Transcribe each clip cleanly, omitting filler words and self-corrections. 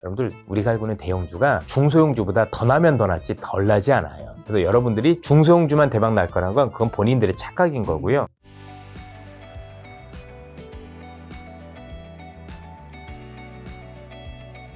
여러분들 우리가 알고 있는 대형주가 중소형주보다 더 나면 더 낫지 덜 나지 않아요. 그래서 여러분들이 중소형주만 대박 날 거라는 건 그건 본인들의 착각인 거고요.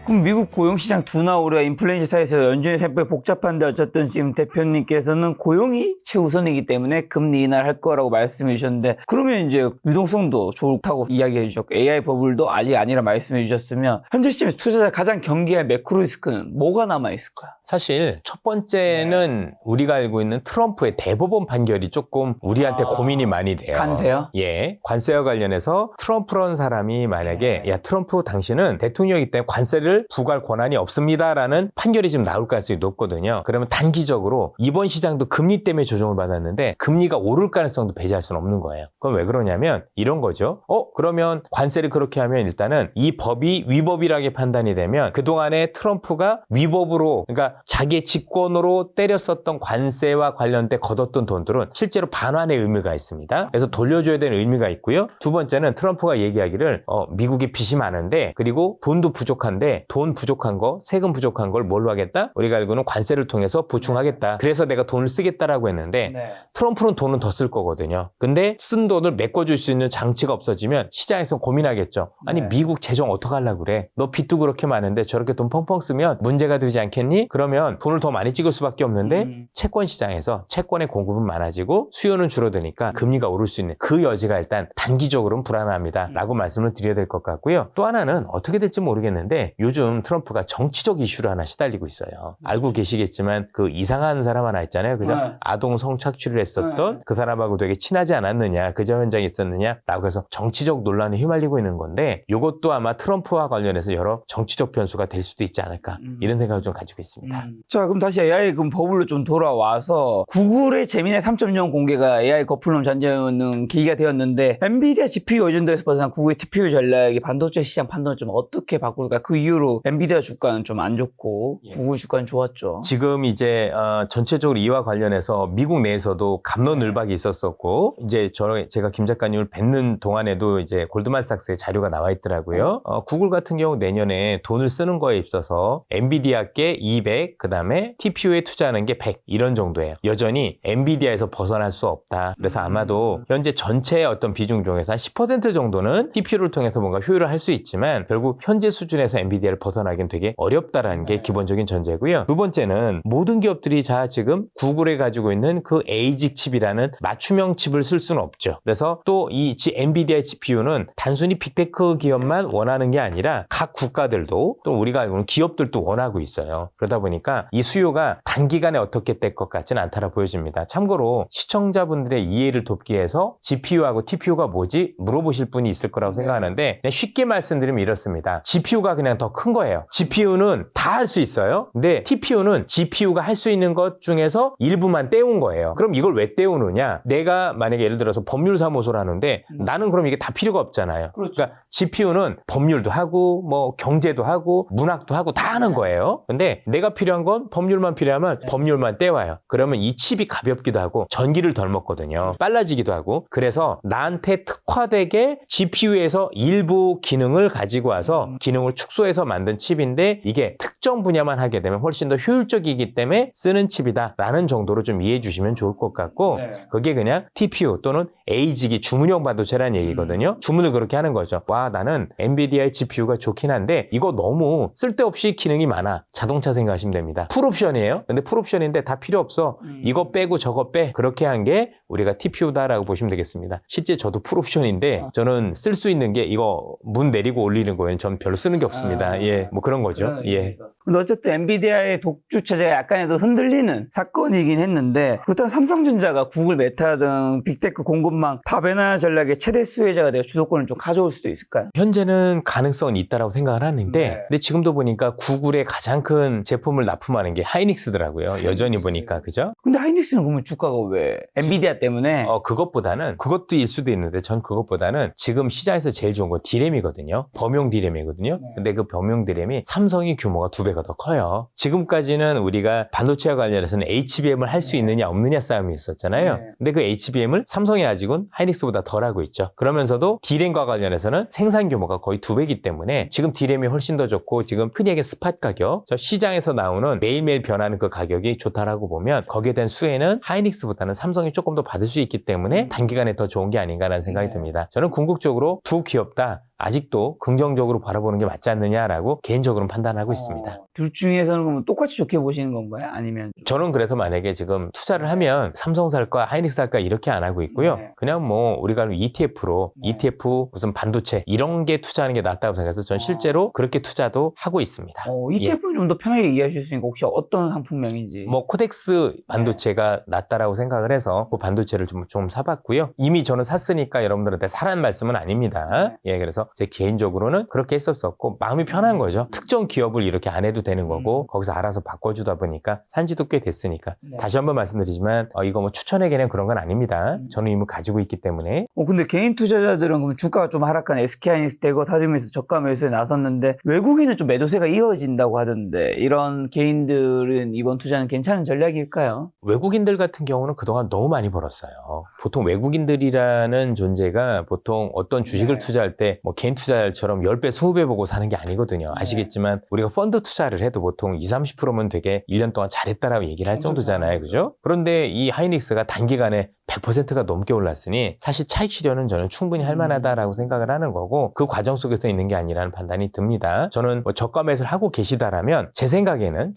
그럼 미국 고용시장 둔화 우려와 인플레이션 사이에서 연준의 셈법이 복잡한데 어쨌든 지금 대표님께서는 고용이 최우선이기 때문에 금리 인하를 할 거라고 말씀해 주셨는데, 그러면 이제 유동성도 좋다고 이야기해 주셨고 AI 버블도 아직 아니라 말씀해 주셨으면 현재 시점에서 투자자 가장 경계할 매크로 리스크는 뭐가 남아 있을까요? 사실 첫 번째는 우리가 알고 있는 트럼프의 대법원 판결이 조금 우리한테 고민이 많이 돼요. 관세요? 예, 관세와 관련해서 트럼프라는 사람이 만약에 야 트럼프 당신은 대통령이기 때문에 관세를 부과할 권한이 없습니다라는 판결이 지금 나올 가능성이 높거든요. 그러면 단기적으로 이번 시장도 금리 때문에 조정을 받았는데 금리가 오를 가능성도 배제할 수는 없는 거예요. 그건 왜 그러냐면 이런 거죠. 그러면 관세를 그렇게 하면 일단은 이 법이 위법이라게 판단이 되면 그동안에 트럼프가 위법으로, 그러니까 자기의 직권으로 때렸었던 관세와 관련돼 걷었던 돈들은 실제로 반환의 의미가 있습니다. 그래서 돌려줘야 되는 의미가 있고요. 두 번째는 트럼프가 얘기하기를 미국이 빚이 많은데 그리고 돈도 부족한데 돈 부족한 거, 세금 부족한 걸 뭘로 하겠다? 우리가 알고는 관세를 통해서 보충하겠다. 그래서 내가 돈을 쓰겠다라고 했는데 트럼프는 돈은 더 쓸 거거든요. 근데 쓴 돈을 메꿔줄 수 있는 장치가 없어지면 시장에서 고민하겠죠. 아니 미국 재정 어떡하려고 그래? 너 빚도 그렇게 많은데 저렇게 돈 펑펑 쓰면 문제가 되지 않겠니? 그러면 돈을 더 많이 찍을 수밖에 없는데 채권 시장에서 채권의 공급은 많아지고 수요는 줄어드니까 금리가 오를 수 있는 그 여지가 일단 단기적으로는 불안합니다 라고 말씀을 드려야 될 것 같고요. 또 하나는 어떻게 될지 모르겠는데 요즘 트럼프가 정치적 이슈로 하나 시달리고 있어요. 알고 계시겠지만 그 이상한 사람 하나 있잖아요. 그죠? 아동 성착취를 했었던 그 사람하고 되게 친하지 않았느냐, 그저 현장에 있었느냐 라고 해서 정치적 논란에 휘말리고 있는 건데 이것도 아마 트럼프와 관련해서 여러 정치적 변수가 될 수도 있지 않을까 이런 생각을 좀 가지고 있습니다. 자, 그럼 다시 AI 버블로 좀 돌아와서 구글의 제미나이 3.0 공개가 AI 거품론 전제는 계기가 되었는데 엔비디아 GPU 의존도에서 벗어난 구글의 TPU 전략이 반도체 시장 판단을 좀 어떻게 바꿀까? 그 이후로 엔비디아 주가는 좀 안 좋고 구글 주가는 좋았죠. 지금 이제 전체적으로 이와 관련해서 미국 내에서도 갑론을박이 있었었고 이제 제가 김 작가님을 뵙는 동안에도 이제 골드만삭스의 자료가 나와 있더라고요. 구글 같은 경우 내년에 돈을 쓰는 거에 있어서 엔비디아께 200, 그 다음에 TPU에 투자하는 게 100 이런 정도예요. 여전히 엔비디아에서 벗어날 수 없다. 그래서 아마도 현재 전체의 어떤 비중 중에서 한 10% 정도는 TPU를 통해서 뭔가 효율을 할 수 있지만 결국 현재 수준에서 엔비디아를 벗어나기는 되게 어렵다라는 게 기본적인 전제고요. 두 번째는 모든 기업들이 지금 구글에 가지고 있는 그 에이직 칩이라는 맞춤형 칩을 쓸 수는 없죠. 그래서 또 이 엔비디아 GPU는 단순히 빅테크 기업만 원하는 게 아니라 각 국가들도 또 우리가 알고 있는 기업들도 원하고 있어요. 그러다 보니까 이 수요가 단기간에 어떻게 될 것 같지는 않다라 보여집니다. 참고로 시청자분들의 이해를 돕기 위해서 GPU하고 TPU가 뭐지? 물어보실 분이 있을 거라고 생각하는데 그냥 쉽게 말씀드리면 이렇습니다. GPU가 그냥 더 큰 거예요. GPU는 다 할 수 있어요. 근데 TPU는 GPU가 할 수 있는 것 중에서 일부만 떼운 거예요. 그럼 이걸 왜 떼우느냐? 내가 만약에 예를 들어서 법률사무소를 하는데 나는 그럼 이게 다 필요가 없잖아요. 그러니까 GPU는 법률도 하고 뭐 경제도 하고 문학도 하고 다 하는 거예요. 근데 내가 필요한 건 법률만 필요하면 법률만 떼와요. 그러면 이 칩이 가볍기도 하고 전기를 덜 먹거든요. 빨라지기도 하고. 그래서 나한테 특화되게 GPU에서 일부 기능을 가지고 와서 기능을 축소해서 만든 칩인데 이게 특정 분야만 하게 되면 훨씬 더 효율적이기 때문에 쓰는 칩이다라는 정도로 좀 이해해 주시면 좋을 것 같고 그게 그냥 TPU 또는 에이직이 주문형 반도체라는 얘기거든요. 주문을 그렇게 하는 거죠. 와 나는 엔비디아의 GPU가 좋긴 한데 이거 너무 쓸데없이 기능이 많아. 자동차 생각하시면 됩니다. 풀옵션이에요. 근데 풀옵션인데 다 필요 없어. 이거 빼고 저거 빼. 그렇게 한 게 우리가 TPU다라고 보시면 되겠습니다. 실제 저도 풀옵션인데 저는 쓸 수 있는 게 이거 문 내리고 올리는 거예요. 전 별로 쓰는 게 없습니다. 예, 뭐 그런 거죠. 예. 근데 어쨌든 엔비디아의 독주 체제가 약간에도 흔들리는 사건이긴 했는데 그렇다면 삼성전자가 구글, 메타 등 빅테크 공급망 다변화 전략의 최대 수혜자가 되어 주도권을 좀 가져올 수도 있을까요? 현재는 가능성은 있다라고 생각을 하는데 근데 지금도 보니까 구글의 가장 큰 제품을 납품하는 게 하이닉스더라고요. 여전히 보니까 그죠? 근데 하이닉스는 그러면 주가가 왜 엔비디아 때문에? 그것보다는 그것도 일 수도 있는데 전 그것보다는 지금 시장에서 제일 좋은 건 디램이거든요. 범용 디램이거든요. 근데 그 범용 디램이 삼성이 규모가 2배 반도체가 더 커요. 지금까지는 우리가 반도체와 관련해서는 HBM을 할 수 있느냐 없느냐 싸움이 있었잖아요. 네. 근데 그 HBM을 삼성이 가지고는 하이닉스보다 덜 하고 있죠. 그러면서도 D램과 관련해서는 생산 규모가 거의 2배이기 때문에 지금 D램이 훨씬 더 좋고 지금 흔히 얘기하는 스팟 가격, 저 시장에서 나오는 매일매일 변하는 그 가격이 좋다라고 보면 거기에 대한 수혜는 하이닉스보다는 삼성이 조금 더 받을 수 있기 때문에 단기간에 더 좋은 게 아닌가라는 생각이 듭니다. 저는 궁극적으로 두 기업 다 아직도 긍정적으로 바라보는 게 맞지 않느냐라고 개인적으로는 판단하고 있습니다. 둘 중에서는 그러면 똑같이 좋게 보시는 건가요? 아니면 저는 그래서 만약에 지금 투자를 하면 삼성 살까 하이닉스 살까 이렇게 안 하고 있고요. 네. 그냥 뭐 우리가 ETF로 네. ETF 무슨 반도체 이런 게 투자하는 게 낫다고 생각해서 전 실제로 그렇게 투자도 하고 있습니다. ETF는 좀 더 편하게 이해하실 수 있으니까 혹시 어떤 상품명인지. 뭐 코덱스 반도체가 낫다라고 생각을 해서 그 반도체를 좀 사봤고요. 이미 저는 샀으니까 여러분들한테 사라는 말씀은 아닙니다. 예, 그래서 제 개인적으로는 그렇게 했었었고 마음이 편한 거죠. 특정 기업을 이렇게 안 해도 되는 거고 거기서 알아서 바꿔주다 보니까 산지도 꽤 됐으니까. 네. 다시 한번 말씀드리지만 이거 뭐 추천에게는 그런 건 아닙니다. 저는 이미 가지고 있기 때문에. 근데 개인 투자자들은 그럼 주가가 좀 하락한 SK하이닉스 대거 사들면서 저가 매수에 나섰는데 외국인은 좀 매도세가 이어진다고 하던데 이런 개인들은 이번 투자는 괜찮은 전략일까요? 외국인들 같은 경우는 그동안 너무 많이 벌었어요. 보통 외국인들이라는 존재가 보통 어떤 주식을 네. 투자할 때 뭐 개인 투자자처럼 10배, 20배 보고 사는 게 아니거든요. 아시겠지만 우리가 펀드 투자를 해도 보통 20, 30%면 되게 1년 동안 잘했다라고 얘기를 할 정도잖아요. 그죠? 그런데 이 하이닉스가 단기간에 100%가 넘게 올랐으니 사실 차익 실현은 저는 충분히 할 만하다라고 생각을 하는 거고 그 과정 속에서 있는 게 아니라는 판단이 듭니다. 저는 뭐 저가 매수를 하고 계시다라면 제 생각에는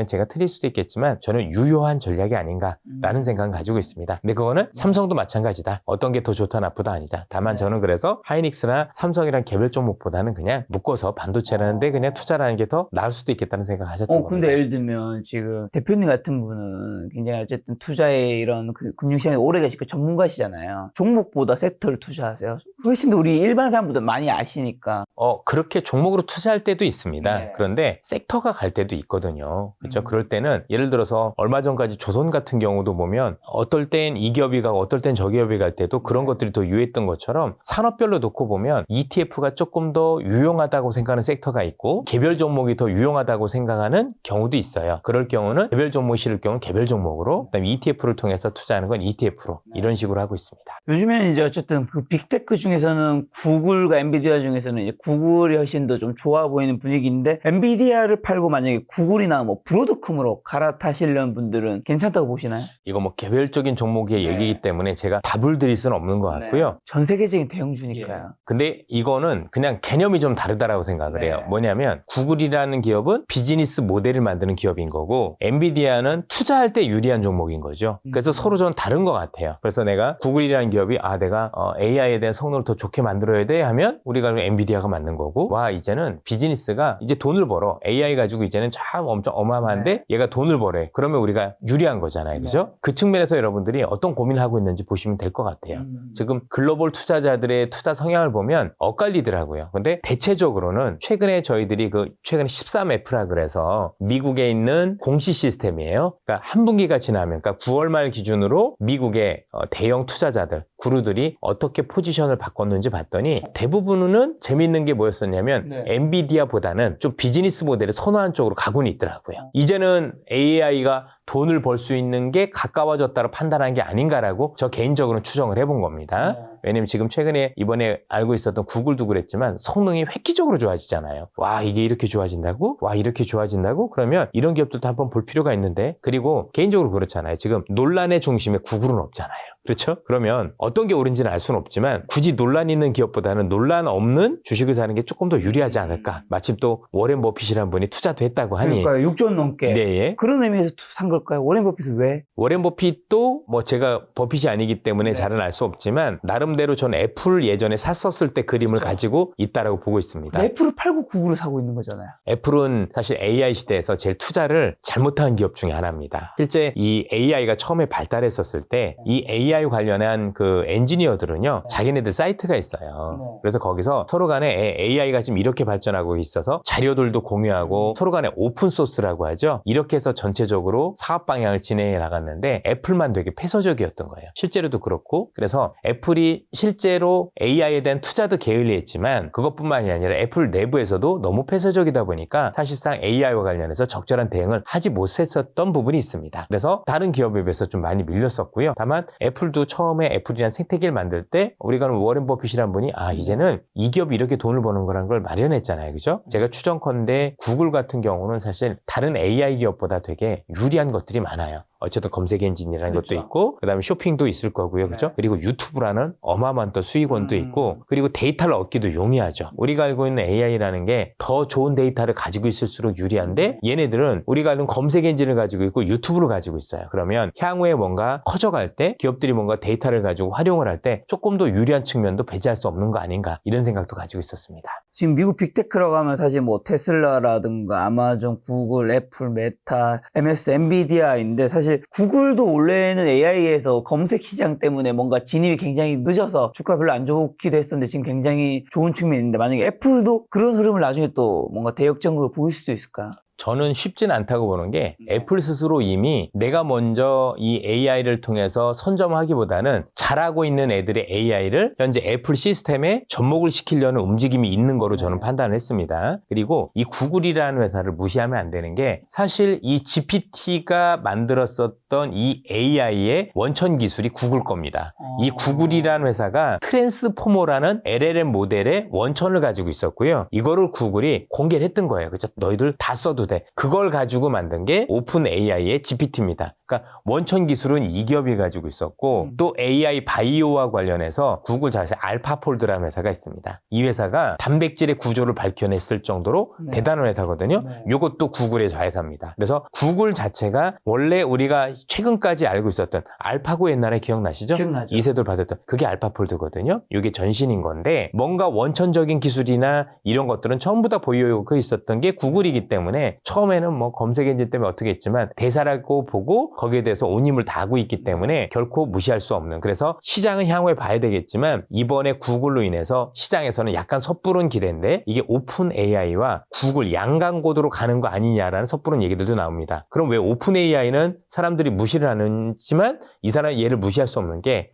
제가 틀릴 수도 있겠지만 저는 유효한 전략이 아닌가라는 생각을 가지고 있습니다. 근데 그거는 삼성도 마찬가지다. 어떤 게 더 좋다 나쁘다 아니다. 다만 저는 그래서 하이닉스나 삼성이란 개별 종목보다는 그냥 묶어서 반도체라는데 그냥 투자라는 게 더 나을 수도 있겠다는 생각을 하셨던 겁니다. 근데 예를 들면 지금 대표님 같은 분은 굉장히 어쨌든 투자에 이런 그 금융시장에 오래 계시고 전문가시잖아요. 종목보다 섹터를 투자하세요. 훨씬 더 우리 일반 사람보다 많이 아시니까. 그렇게 종목으로 투자할 때도 있습니다. 네. 그런데 섹터가 갈 때도 있거든요. 그렇죠? 그럴 때는 예를 들어서 얼마 전까지 조선 같은 경우도 보면 어떨 땐 이 기업이 가고 어떨 땐 저 기업이 갈 때도 그런 것들이 더 유효했던 것처럼 산업별로 놓고 보면 ETF가 조금 더 유용하다고 생각하는 섹터가 있고 개별 종목이 더 유용하다고 생각하는 경우도 있어요. 그럴 경우는 개별 종목이 싫을 경우는 개별 종목으로 그다음에 ETF를 통해서 투자하는 건 ETF로 이런 식으로 하고 있습니다. 요즘에는 이제 어쨌든 그 빅테크 중에서는 구글과 엔비디아 중에서는 이제 구글이 훨씬 더 좀 좋아 보이는 분위기인데 엔비디아를 팔고 만약에 구글이나 뭐 브로드컴으로 갈아타시려는 분들은 괜찮다고 보시나요? 이거 뭐 개별적인 종목의 얘기이기 때문에 제가 답을 드릴 수는 없는 것 같고요. 전 세계적인 대형주니까요. 근데 이거는 그냥 개념이 좀 다르다라고 생각을 해요. 뭐냐면 구글이라는 기업은 비즈니스 모델을 만드는 기업인 거고 엔비디아는 투자할 때 유리한 종목인 거죠. 그래서 서로 좀 다른 것 같아요. 그래서 내가 구글이라는 기업이 내가 AI에 대한 성능을 더 좋게 만들어야 돼 하면 우리가 엔비디아가 맞는 거고 이제는 비즈니스가 이제 돈을 벌어. AI 가지고 이제는 참 엄청 어마어마한데 얘가 돈을 벌어. 그러면 우리가 유리한 거잖아요. 그죠? 그 측면에서 여러분들이 어떤 고민을 하고 있는지 보시면 될 것 같아요. 지금 글로벌 투자자들의 투자 성향을 보면 엇갈리더라고요. 근데 대체적으로는 최근에 저희들이 최근에 13F라 그래서 미국에 있는 공시 시스템이에요. 그러니까 한 분기가 지나면 그러니까 9월 말 기준으로 미국의 대형 투자자들 그루들이 어떻게 포지션을 바꿨는지 봤더니 대부분은 재밌는 게 뭐였었냐면 엔비디아보다는 좀 비즈니스 모델을 선호한 쪽으로 가고는 있더라고요. 이제는 AI가 돈을 벌 수 있는 게 가까워졌다고 판단한 게 아닌가라고 저 개인적으로는 추정을 해본 겁니다. 왜냐면 지금 최근에 이번에 알고 있었던 구글도 그랬지만 성능이 획기적으로 좋아지잖아요. 이게 이렇게 좋아진다고? 이렇게 좋아진다고? 그러면 이런 기업들도 한번 볼 필요가 있는데 그리고 개인적으로 그렇잖아요. 지금 논란의 중심에 구글은 없잖아요. 그렇죠? 그러면 어떤 게 옳은지는 알 수는 없지만 굳이 논란 있는 기업보다는 논란 없는 주식을 사는 게 조금 더 유리하지 않을까. 마침 또 워렌 버핏이라는 분이 투자도 했다고 하니. 그러니까요. 6조 원 넘게. 네. 그런 의미에서 산 걸까요? 워렌 버핏은 왜? 워렌 버핏도 뭐 제가 버핏이 아니기 때문에 잘은 알 수 없지만 나름대로 저는 애플을 예전에 샀었을 때 그림을 가지고 있다라고 보고 있습니다. 애플을 팔고 구글을 사고 있는 거잖아요. 애플은 사실 AI 시대에서 제일 투자를 잘못한 기업 중에 하나입니다. 실제 이 AI가 처음에 발달했었을 때 이 AI 관련한 그 엔지니어들은요, 자기네들 사이트가 있어요. 그래서 거기서 서로 간에 AI가 지금 이렇게 발전하고 있어서 자료들도 공유하고 서로 간에 오픈 소스라고 하죠. 이렇게 해서 전체적으로 사업 방향을 진행해 나갔는데 애플만 되게 폐쇄적이었던 거예요. 실제로도 그렇고 그래서 애플이 실제로 AI에 대한 투자도 게을리했지만 그것뿐만이 아니라 애플 내부에서도 너무 폐쇄적이다 보니까 사실상 AI와 관련해서 적절한 대응을 하지 못했었던 부분이 있습니다. 그래서 다른 기업에 비해서 좀 많이 밀렸었고요. 다만 애플도 처음에 애플이라는 생태계를 만들 때 우리가 워렌 버핏이라는 분이 이제는 이 기업이 이렇게 돈을 버는 거란 걸 마련했잖아요. 그죠? 제가 추정컨대 구글 같은 경우는 사실 다른 AI 기업보다 되게 유리한 것들이 많아요. 어쨌든 검색 엔진이라는 그렇죠. 것도 있고 그다음에 쇼핑도 있을 거고요. 그죠? 그리고 유튜브라는 어마어마한 또 수익원도 있고 그리고 데이터를 얻기도 용이하죠. 우리가 알고 있는 AI라는 게 더 좋은 데이터를 가지고 있을수록 유리한데 얘네들은 우리가 아는 검색 엔진을 가지고 있고 유튜브를 가지고 있어요. 그러면 향후에 뭔가 커져갈 때 기업들이 뭔가 데이터를 가지고 활용을 할 때 조금 더 유리한 측면도 배제할 수 없는 거 아닌가 이런 생각도 가지고 있었습니다. 지금 미국 빅테크라고 하면 사실 뭐 테슬라라든가 아마존, 구글, 애플, 메타, MS, 엔비디아인데 사실 구글도 원래는 AI에서 검색 시장 때문에 뭔가 진입이 굉장히 늦어서 주가 별로 안 좋기도 했었는데 지금 굉장히 좋은 측면이 있는데 만약에 애플도 그런 흐름을 나중에 또 뭔가 대역전극을 보일 수도 있을까? 저는 쉽진 않다고 보는 게 애플 스스로 이미 내가 먼저 이 AI를 통해서 선점하기보다는 잘하고 있는 애들의 AI를 현재 애플 시스템에 접목을 시키려는 움직임이 있는 거로 저는 판단을 했습니다. 그리고 이 구글이라는 회사를 무시하면 안 되는 게 사실 이 GPT가 만들었었던 이 AI의 원천 기술이 구글 겁니다. 이 구글이라는 회사가 트랜스포머라는 LLM 모델의 원천을 가지고 있었고요. 이거를 구글이 공개를 했던 거예요. 그렇죠? 너희들 다 써도 돼. 그걸 가지고 만든 게 오픈 AI의 GPT입니다. 그러니까 원천 기술은 이 기업이 가지고 있었고 또 AI 바이오와 관련해서 구글 자체 알파폴드라는 회사가 있습니다. 이 회사가 단백질의 구조를 밝혀냈을 정도로 대단한 회사거든요. 이것도 구글의 자회사입니다. 그래서 구글 자체가 원래 우리가 최근까지 알고 있었던 알파고 옛날에 기억나시죠? 기억나죠. 이세돌 받았던 그게 알파폴드거든요. 이게 전신인 건데 뭔가 원천적인 기술이나 이런 것들은 전부 다 보유하고 있었던 게 구글이기 때문에 처음에는 뭐 검색 엔진 때문에 어떻게 했지만 대사라고 보고 거기에 대해서 온 힘을 다하고 있기 때문에 결코 무시할 수 없는 그래서 시장은 향후에 봐야 되겠지만 이번에 구글로 인해서 시장에서는 약간 섣부른 기대인데 이게 오픈 AI와 구글 양강고도로 가는 거 아니냐라는 섣부른 얘기들도 나옵니다. 그럼 왜 오픈 AI는 사람들이 무시를 하지만 이 사람 얘를 무시할 수 없는 게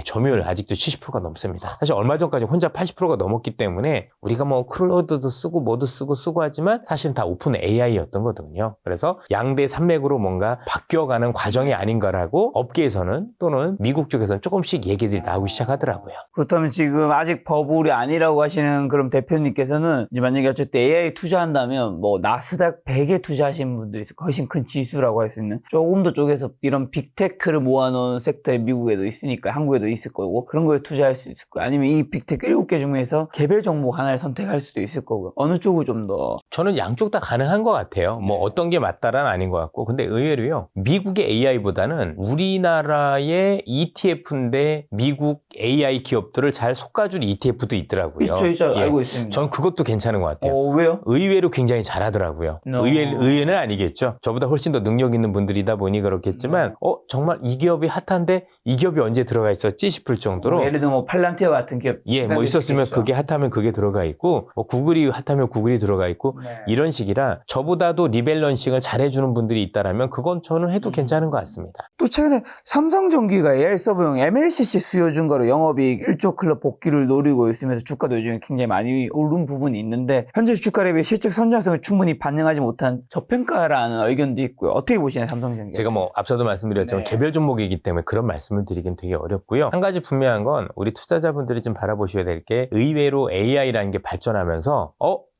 점유율 아직도 70%가 넘습니다. 사실 얼마 전까지 혼자 80%가 넘었기 때문에 우리가 뭐 클로드도 쓰고 뭐도 쓰고 하지만 사실은 다 오픈 AI였던 거거든요. 그래서 양대 산맥으로 뭔가 바뀌어가는 과정이 아닌가라고 업계에서는 또는 미국 쪽에서는 조금씩 얘기들이 나오기 시작하더라고요. 그렇다면 지금 아직 버블이 아니라고 하시는 그럼 대표님께서는 이제 만약에 어쨌든 AI 투자한다면 뭐 나스닥 100에 투자하시는 분들이 있을 거예요. 훨씬 큰 지수라고 할 수 있는 조금 더 쪽에서 이런 빅테크를 모아놓은 섹터에 미국에도 있으니까 한국에도 있을 거고 그런 거에 투자할 수 있을 거예요. 아니면 이 빅테크 7개 중에서 개별 종목 하나를 선택할 수도 있을 거고요. 어느 쪽을 좀 더? 저는 양쪽 다 가능한 것 같아요. 뭐 어떤 게 맞다라는 아닌 것 같고 근데 의외로요. 미국의 AI보다는 우리나라의 ETF인데 미국 AI 기업들을 잘 솎아줄 ETF도 있더라고요. 있죠. 예. 알고 있습니다. 전 그것도 괜찮은 것 같아요. 왜요? 의외로 굉장히 잘하더라고요. 의외는 아니겠죠. 저보다 훨씬 더 능력 있는 분들이다 보니 그렇겠지만 정말 이 기업이 핫한데 이 기업이 언제 들어가 있었지 싶을 정도로 예를 들면 뭐 팔란티어 같은 기업 뭐 있었으면 그게 핫하면 그게 들어가 있고 뭐 구글이 핫하면 구글이 들어가 있고 이런 식이라 저보다도 리밸런싱을 잘해주는 분들이 있다라면 그건 저는 해도 괜찮은 것 같습니다. 또 최근에 삼성전기가 AI 서버용 MLCC 수요 증가로 영업이익 1조 클럽 복귀를 노리고 있으면서 주가도 요즘에 굉장히 많이 오른 부분이 있는데 현재 주가 대비 실적 성장성을 충분히 반영하지 못한 저평가라는 의견도 있고요. 어떻게 보시나요, 삼성전기? 제가 뭐 앞서도 말씀드렸지만 개별 종목이기 때문에 그런 말씀을 드리긴 되게 어렵고요. 한 가지 분명한 건 우리 투자자분들이 좀 바라보셔야 될 게 의외로 AI라는 게 발전하면서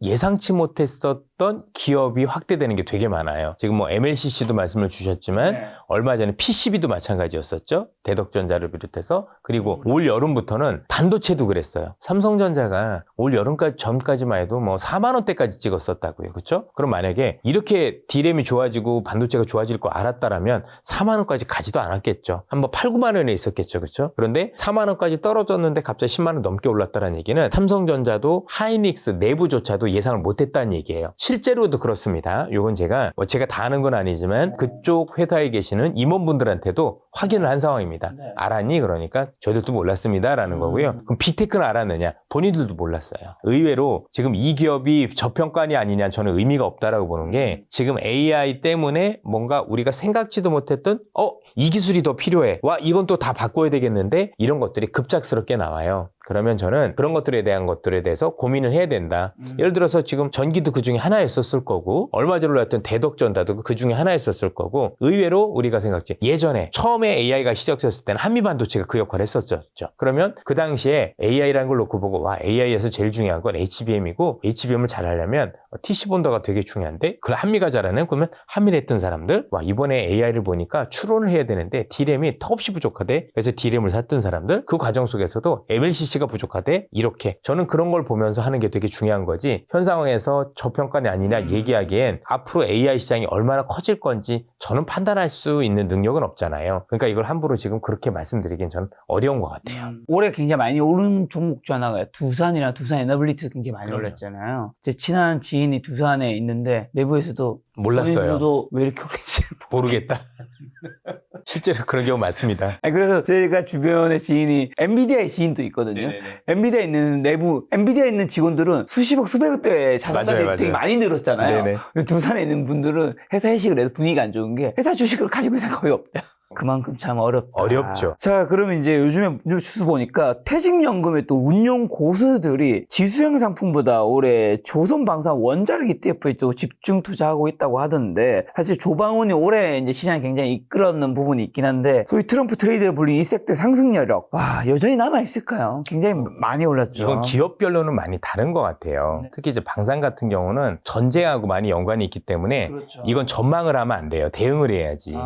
예상치 못했었던 기업이 확대되는 게 되게 많아요. 지금 뭐 MLCC도 말씀을 주셨지만 얼마 전에 PCB도 마찬가지였었죠. 대덕전자를 비롯해서 그리고 올 여름부터는 반도체도 그랬어요. 삼성전자가 올 여름까지 전까지만 해도 뭐 4만 원대까지 찍었었다고요. 그렇죠? 그럼 만약에 이렇게 D램이 좋아지고 반도체가 좋아질 거 알았다라면 4만 원까지 가지도 않았겠죠. 한번 8, 9만 원에 있었겠죠. 그렇죠? 그런데 4만 원까지 떨어졌는데 갑자기 10만 원 넘게 올랐다는 얘기는 삼성전자도 하이닉스 내부조차도 거를 예상을 못했다는 얘기예요. 실제로도 그렇습니다. 요건 제가 다 아는 건 아니지만 그쪽 회사에 계시는 임원분들한테도 확인을 한 상황입니다. 네. 알았니? 그러니까 저희들도 몰랐습니다 라는 거고요. 그럼 빅테크는 알았느냐? 본인들도 몰랐어요. 의외로 지금 이 기업이 저평가니 아니냐 저는 의미가 없다라고 보는 게 지금 AI 때문에 뭔가 우리가 생각지도 못했던 이 기술이 더 필요해. 와 이건 또 다 바꿔야 되겠는데 이런 것들이 급작스럽게 나와요. 그러면 저는 그런 것들에 대해서 고민을 해야 된다. 예를 들어서 지금 전기도 그 중에 하나였었을 거고 얼마 전에 올랐던 대덕전다도 그 중에 하나였었을 거고 의외로 우리가 생각지 예전에 처음에 AI가 시작됐을 때는 한미반도체가 그 역할을 했었죠. 그러면 그 당시에 AI라는 걸 놓고 보고 와 AI에서 제일 중요한 건 HBM이고 HBM을 잘 하려면 TC 본더가 되게 중요한데 그걸 한미가 잘하는 그러면 한미를 했던 사람들 와 이번에 AI를 보니까 추론을 해야 되는데 D램이 턱없이 부족하대. 그래서 D램을 샀던 사람들 그 과정 속에서도 MLCC가 부족하대. 이렇게 저는 그런 걸 보면서 하는 게 되게 중요한 거지 현 상황에서 저평가는 아니냐 얘기하기엔 앞으로 AI 시장이 얼마나 커질 건지 저는 판단할 수 있는 능력은 없잖아요. 그러니까 이걸 함부로 지금 그렇게 말씀드리기엔 저는 어려운 것 같아요. 올해 굉장히 많이 오른 종목 중 하나가 두산이랑 두산 에너빌리티도 굉장히 많이 그럼요. 올랐잖아요. 제 친한 지인이 두산에 있는데 내부에서도 몰랐어요. 본인도 왜 이렇게 오른지 모르겠다. 실제로 그런 경우 많습니다. 그래서 저희가 주변에 지인이 엔비디아의 지인도 있거든요. 엔비디아에 있는 엔비디아에 있는 직원들은 수십억 수백억대 자산가들이 맞아요. 되게 많이 늘었잖아요. 네네. 두산에 있는 분들은 회사 회식을 해도 분위기가 안 좋은 게 회사 주식을 가지고 있는 사람 거의 없다. 그만큼 참 어렵다. 어렵죠. 자, 그러면 이제 요즘에 뉴스 보니까 퇴직연금의 또 운용 고수들이 지수형 상품보다 올해 조선방산 원자력 ETF에 또 집중 투자하고 있다고 하던데 사실 조방운이 올해 이제 시장을 굉장히 이끌었는 부분이 있긴 한데 소위 트럼프 트레이드에 불린 이 섹터의 상승 여력 와 여전히 남아있을까요? 굉장히 많이 올랐죠. 이건 기업별로는 많이 다른 것 같아요. 네. 특히 이제 방산 같은 경우는 전쟁하고 많이 연관이 있기 때문에 그렇죠. 이건 전망을 하면 안 돼요. 대응을 해야지.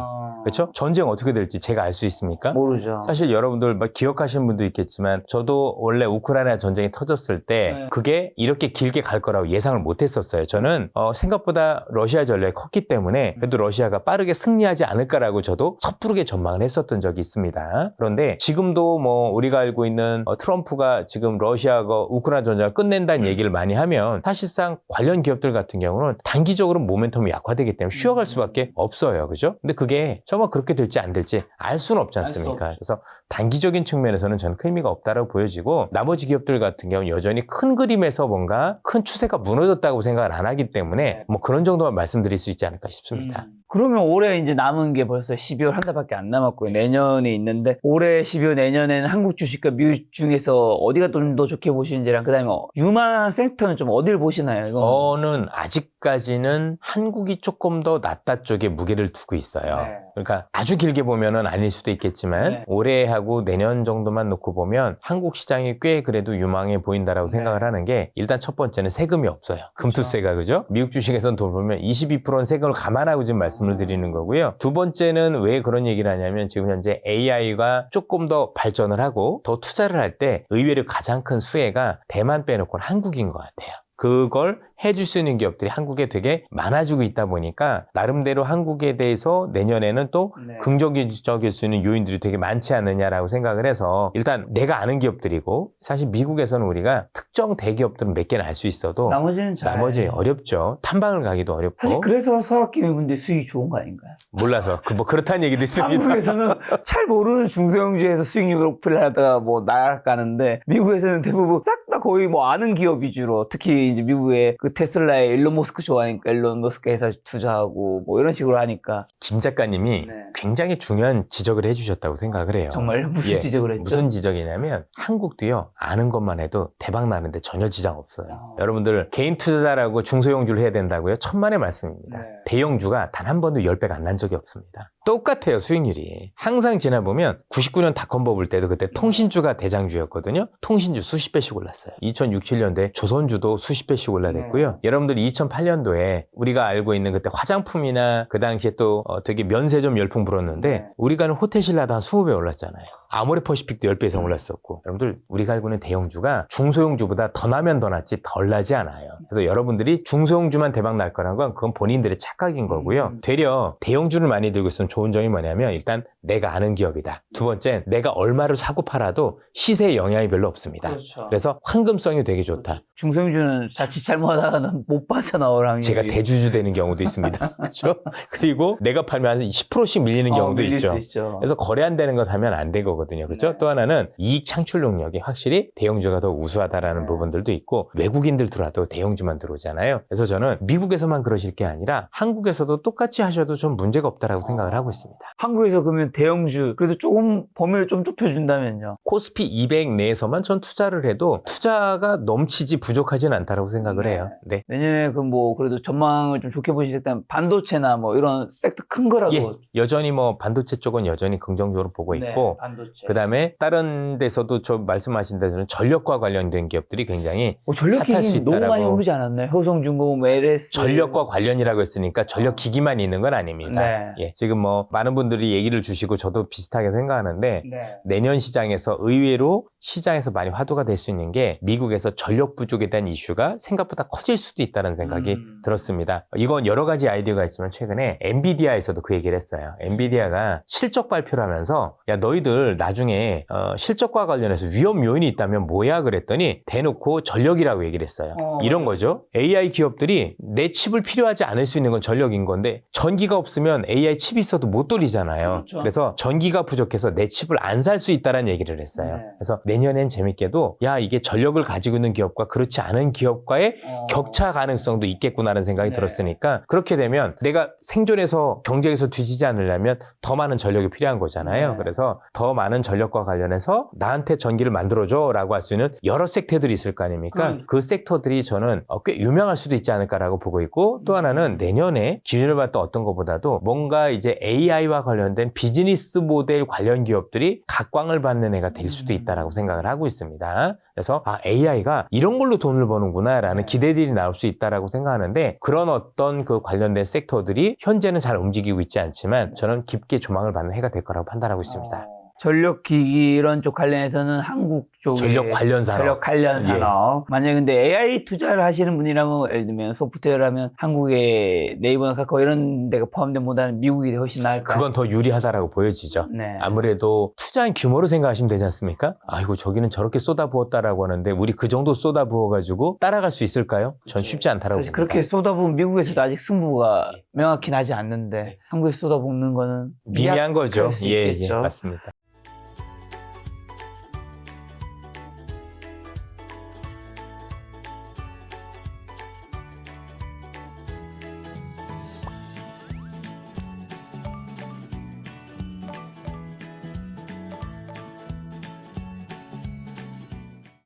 그렇죠? 전쟁 어떻게 될지 제가 알 수 있습니까? 모르죠. 사실 여러분들 막 기억하시는 분도 있겠지만 저도 원래 우크라이나 전쟁이 터졌을 때 네. 그게 이렇게 길게 갈 거라고 예상을 못 했었어요. 저는 생각보다 러시아 전략이 컸기 때문에 그래도 러시아가 빠르게 승리하지 않을까라고 저도 섣부르게 전망을 했었던 적이 있습니다. 그런데 지금도 뭐 우리가 알고 있는 트럼프가 지금 러시아가 우크라이나 전쟁을 끝낸다는 얘기를 많이 하면 사실상 관련 기업들 같은 경우는 단기적으로 모멘텀이 약화되기 때문에 쉬어갈 수밖에 없어요. 그죠? 근데 그게 정말 그렇게 될지 안 될지 알 수는 없지 않습니까? 그래서 단기적인 측면에서는 저는 큰 의미가 없다고 보여지고 나머지 기업들 같은 경우는 여전히 큰 그림에서 뭔가 큰 추세가 무너졌다고 생각을 안 하기 때문에 뭐 그런 정도만 말씀드릴 수 있지 않을까 싶습니다. 그러면 올해 이제 남은 게 벌써 12월 한 달밖에 안 남았고요. 내년이 있는데 올해 12월 내년에는 한국 주식과 미국 중에서 어디가 좀 더 좋게 보시는지랑 그다음에 유망한 섹터는 좀 어딜 보시나요? 저는 아직까지는 한국이 조금 더 낫다 쪽에 무게를 두고 있어요. 네. 그러니까 아주 길게 보면은 아닐 수도 있겠지만 네. 올해하고 내년 정도만 놓고 보면 한국 시장이 꽤 그래도 유망해 보인다라고 네. 생각을 하는 게 일단 첫 번째는 세금이 없어요. 금투세가 그죠? 미국 주식에서는 돈 보면 22%는 세금을 감안하고 지금 말씀을 드리는 거고요. 두 번째는 왜 그런 얘기를 하냐면 지금 현재 AI가 조금 더 발전을 하고 더 투자를 할 때 의외로 가장 큰 수혜가 대만 빼놓고는 한국인 것 같아요. 그걸 해줄 수 있는 기업들이 한국에 되게 많아지고 있다 보니까 나름대로 한국에 대해서 내년에는 또 네. 긍정적일 수 있는 요인들이 되게 많지 않느냐라고 생각을 해서 일단 내가 아는 기업들이고 사실 미국에서는 우리가 특정 대기업들은 몇 개는 알 수 있어도 나머지는 나머지 어렵죠. 탐방을 가기도 어렵고 사실 그래서 서학기회분들 수익이 좋은 거 아닌가요? 몰라서 뭐 그렇다는 얘기도 있습니다. 한국에서는 잘 모르는 중소형주에서 수익률 높이려 하다가 뭐 날아가는데 미국에서는 대부분 싹 다 거의 뭐 아는 기업 위주로 특히 이제 미국의 그 테슬라에 일론 머스크 좋아하니까 일론 머스크 회사 투자하고 뭐 이런 식으로 하니까 김 작가님이 네. 굉장히 중요한 지적을 해주셨다고 생각을 해요. 정말 무슨 예, 지적을 했죠? 무슨 지적이냐면 한국도요 아는 것만 해도 대박 나는데 전혀 지장 없어요. 여러분들 개인 투자자라고 중소형주를 해야 된다고요? 천만의 말씀입니다. 네. 대형주가 단 한 번도 10배가 안 난 적이 없습니다. 똑같아요 수익률이. 항상 지나보면 99년 닷컴 버블 때도 그때 통신주가 대장주였거든요. 통신주 수십 배씩 올랐어요. 2006, 7년도에 조선주도 수십 배씩 올라댔고요. 여러분들이 2008년도에 우리가 알고 있는 그때 화장품이나 그 당시에 또 되게 면세점 열풍 불었는데 우리가 아는 호텔신라도 한 20배 올랐잖아요. 아모레퍼시픽도 10배 이상 올랐었고. 여러분들 우리가 알고 있는 대형주가 중소형주보다 더 나면 더 낫지 덜 나지 않아요. 그래서 여러분들이 중소형주만 대박 날 거란 건 그건 본인들의 착각인 거고요. 되려 대형주를 많이 들고 있으면 좋은 점이 뭐냐면 일단 내가 아는 기업이다. 두 번째, 내가 얼마를 사고 팔아도 시세에 영향이 별로 없습니다. 그렇죠. 그래서 황금성이 되게 좋다. 중소형주는 자칫 잘못하다가는 못 빠져나올 확률이 제가 대주주 되는 경우도 있습니다. 그렇죠? 그리고 내가 팔면 한 10%씩 밀리는 경우도 밀릴 있죠. 수 있죠. 그래서 거래 안 되는 거 사면 안 되거든요. 그렇죠? 네. 또 하나는 이익 창출 능력이 확실히 대형주가 더 우수하다라는 네. 부분들도 있고 외국인들 들어와도 대형주만 들어오잖아요. 그래서 저는 미국에서만 그러실 게 아니라 한국에서도 똑같이 하셔도 좀 문제가 없다라고 생각을 하고 있습니다. 한국에서 그러면 대형주 그래도 조금 범위를 좀 좁혀준다면요. 코스피 200 내에서만 전 투자를 해도 투자가 넘치지 부족하진 않다라고 생각을 해요. 네. 내년에 그 뭐 그래도 전망을 좀 좋게 보실 때 반도체나 뭐 이런 섹터 큰 거라도 예, 여전히 뭐 반도체 쪽은 여전히 긍정적으로 보고 네, 있고 반도체. 그다음에 다른 데서도 저 말씀하신 데서는 전력과 관련된 기업들이 굉장히 전력 핫할 수 기기 너무 많이 있다라고. 오르지 않았나요? 효성중공업, LS 전력과 관련이라고 했으니까 전력 기기만 있는 건 아닙니다. 네. 예, 지금 뭐 많은 분들이 얘기를 주시고 저도 비슷하게 생각하는데 네. 내년 시장에서 의외로 시장에서 많이 화두가 될 수 있는 게 미국에서 전력 부족에 대한 이슈가 생각보다 커질 수도 있다는 생각이 들었습니다. 이건 여러 가지 아이디어가 있지만 최근에 엔비디아에서도 그 얘기를 했어요. 엔비디아가 실적 발표를 하면서 야 너희들 나중에 실적과 관련해서 위험 요인이 있다면 뭐야 그랬더니 대놓고 전력이라고 얘기를 했어요. 이런 거죠. AI 기업들이 내 칩을 필요하지 않을 수 있는 건 전력인 건데 전기가 없으면 AI 칩이 있어도 못 돌리잖아요. 그렇죠. 그래서 전기가 부족해서 내 칩을 안 살 수 있다는 얘기를 했어요. 네. 그래서 내년엔 재밌게도 야 이게 전력을 가지고 있는 기업과 그렇지 않은 기업과의 격차 가능성도 있겠구나라는 생각이 네. 들었으니까 그렇게 되면 내가 생존해서 경쟁에서 뒤지지 않으려면 더 많은 전력이 필요한 거잖아요. 네. 그래서 더 많은 전력과 관련해서 나한테 전기를 만들어줘 라고 할 수 있는 여러 섹터들이 있을 거 아닙니까? 그 섹터들이 저는 꽤 유명할 수도 있지 않을까라고 보고 있고 또 하나는 내년에 기준을 봤던 어떤 것보다도 뭔가 이제 AI와 관련된 비즈니스 모델 관련 기업들이 각광을 받는 애가 될 수도 있다라고 생각을 하고 있습니다. 그래서 AI가 이런 걸로 돈을 버는구나 라는 기대들이 나올 수 있다라고 생각하는데 그런 어떤 그 관련된 섹터들이 현재는 잘 움직이고 있지 않지만 저는 깊게 조망을 받는 해가 될 거라고 판단하고 있습니다. 전력기기 이런 쪽 관련해서는 한국 쪽에 전력 관련 산업. 전력 관련 예. 산업. 만약에 근데 AI 투자를 하시는 분이라면 예를 들면 소프트웨어를 하면 한국의 네이버나 카카오 이런 데가 포함된 보다는 미국이 훨씬 나을까요? 그건 더 유리하다라고 보여지죠. 네. 아무래도 투자한 규모로 생각하시면 되지 않습니까? 아이고 저기는 저렇게 쏟아부었다라고 하는데 우리 그 정도 쏟아부어가지고 따라갈 수 있을까요? 전 쉽지 않다라고 사실 봅니다. 그렇게 쏟아부으면 미국에서도 아직 승부가 명확히 나지 않는데 한국에서 쏟아붓는 거는 미미한 거죠. 그럴 수 예, 있겠죠. 맞습니다.